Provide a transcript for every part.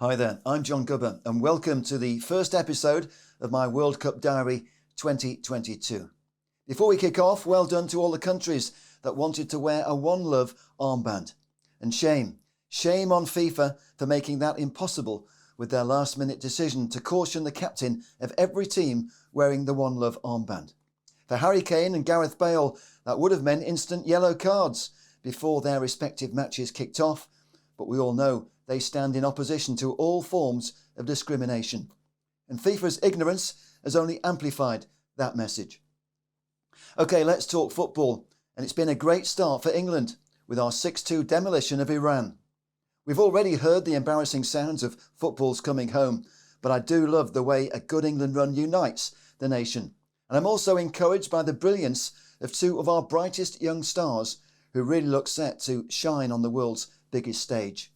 Hi there, I'm John Gubber and welcome to the first episode of my World Cup Diary 2022. Before we kick off, well done to all the countries that wanted to wear a One Love armband. And shame on FIFA for making that impossible with their last minute decision to caution the captain of every team wearing the One Love armband. For Harry Kane and Gareth Bale, that would have meant instant yellow cards before their respective matches kicked off, but we all know they stand in opposition to all forms of discrimination. And FIFA's ignorance has only amplified that message. OK, let's talk football. And it's been a great start for England with our 6-2 demolition of Iran. We've already heard the embarrassing sounds of football's coming home, but I do love the way a good England run unites the nation. And I'm also encouraged by the brilliance of two of our brightest young stars who really look set to shine on the world's biggest stage.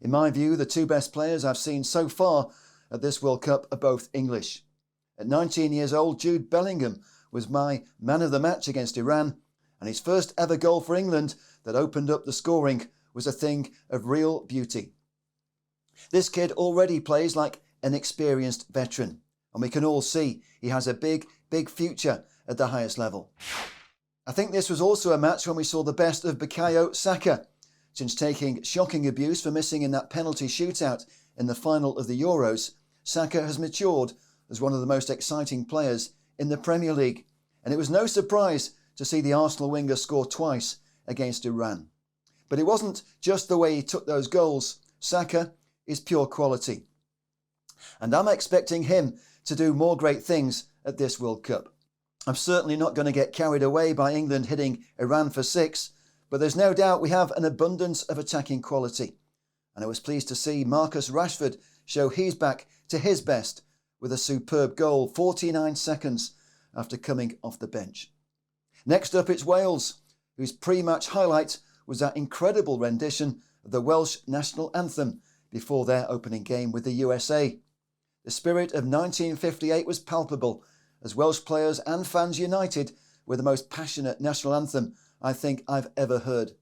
In my view, the two best players I've seen so far at this World Cup are both English. At 19 years old, Jude Bellingham was my man of the match against Iran, and his first ever goal for England that opened up the scoring was a thing of real beauty. This kid already plays like an experienced veteran, and we can all see he has a big future at the highest level. I think this was also a match when we saw the best of Bukayo Saka. Since taking shocking abuse for missing in that penalty shootout in the final of the Euros, Saka has matured as one of the most exciting players in the Premier League. And it was no surprise to see the Arsenal winger score twice against Iran. But it wasn't just the way he took those goals. Saka is pure quality. And I'm expecting him to do more great things at this World Cup. I'm certainly not going to get carried away by England hitting Iran for 6, but there's no doubt we have an abundance of attacking quality. And I was pleased to see Marcus Rashford show he's back to his best with a superb goal 49 seconds after coming off the bench. Next up, it's Wales, whose pre-match highlight was that incredible rendition of the Welsh national anthem before their opening game with the USA. The spirit of 1958 was palpable as Welsh players and fans united with the most passionate national anthem I think I've ever heard.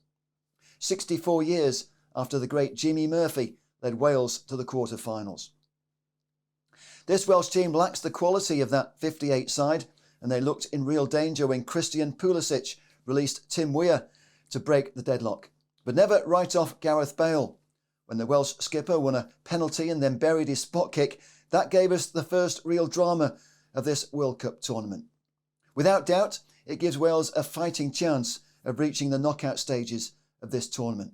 64 years after the great Jimmy Murphy led Wales to the quarter-finals. This Welsh team lacks the quality of that 58 side, and they looked in real danger when Christian Pulisic released Tim Weir to break the deadlock. But never write off Gareth Bale. When the Welsh skipper won a penalty and then buried his spot kick, that gave us the first real drama of this World Cup tournament. Without doubt, it gives Wales a fighting chance of reaching the knockout stages of this tournament.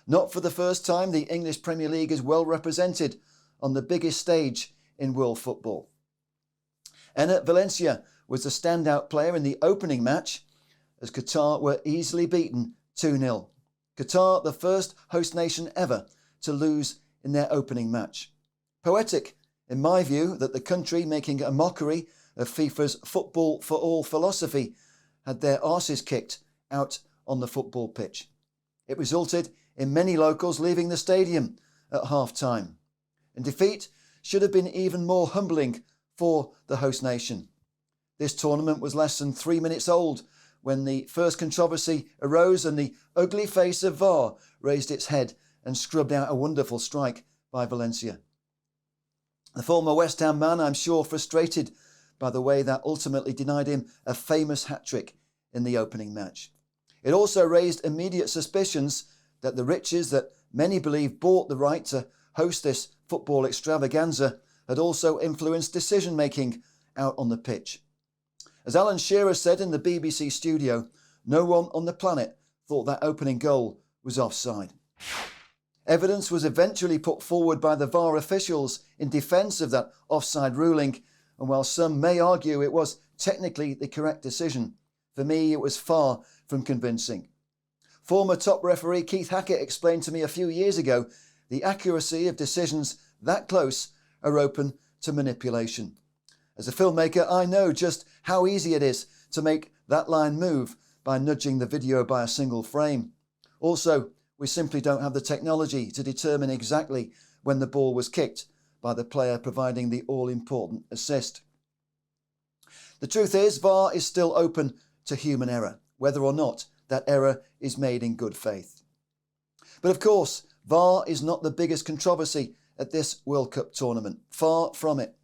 Not for the first time, the English Premier League is well represented on the biggest stage in world football. Enner Valencia was the standout player in the opening match as Qatar were easily beaten 2-0. Qatar, the first host nation ever to lose in their opening match. Poetic, in my view, that the country making a mockery of FIFA's football for all philosophy had their arses kicked out on the football pitch. It resulted in many locals leaving the stadium at half-time. And defeat should have been even more humbling for the host nation. This tournament was less than 3 minutes old when the first controversy arose and the ugly face of VAR raised its head and scrubbed out a wonderful strike by Valencia. The former West Ham man, I'm sure, frustrated by the way that ultimately denied him a famous hat-trick in the opening match. It also raised immediate suspicions that the riches that many believe bought the right to host this football extravaganza had also influenced decision-making out on the pitch. As Alan Shearer said in the BBC studio, no one on the planet thought that opening goal was offside. Evidence was eventually put forward by the VAR officials in defence of that offside ruling, and while some may argue it was technically the correct decision, for me it was far from convincing. Former top referee Keith Hackett explained to me a few years ago the accuracy of decisions that close are open to manipulation. As a filmmaker, I know just how easy it is to make that line move by nudging the video by a single frame. Also, we simply don't have the technology to determine exactly when the ball was kicked by the player providing the all-important assist. The truth is, VAR is still open to human error, whether or not that error is made in good faith. But of course, VAR is not the biggest controversy at this World Cup tournament. Far from it.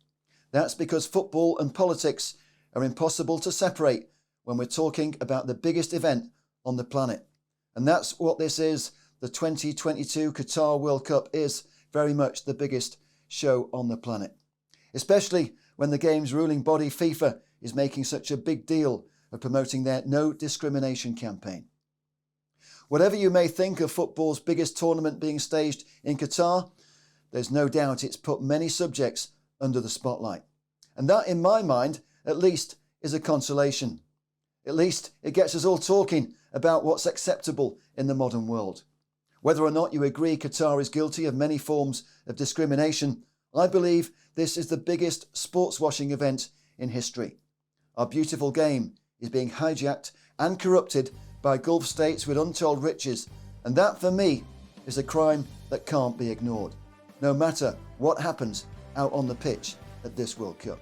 That's because football and politics are impossible to separate when we're talking about the biggest event on the planet. And that's what this is. The 2022 Qatar World Cup is very much the biggest show on the planet. Especially when the game's ruling body, FIFA, is making such a big deal of promoting their no discrimination campaign. Whatever you may think of football's biggest tournament being staged in Qatar, there's no doubt it's put many subjects under the spotlight. And that, in my mind, at least, is a consolation. At least it gets us all talking about what's acceptable in the modern world. Whether or not you agree Qatar is guilty of many forms of discrimination, I believe this is the biggest sports washing event in history. Our beautiful game is being hijacked and corrupted by Gulf states with untold riches, and that for me is a crime that can't be ignored, no matter what happens out on the pitch at this World Cup.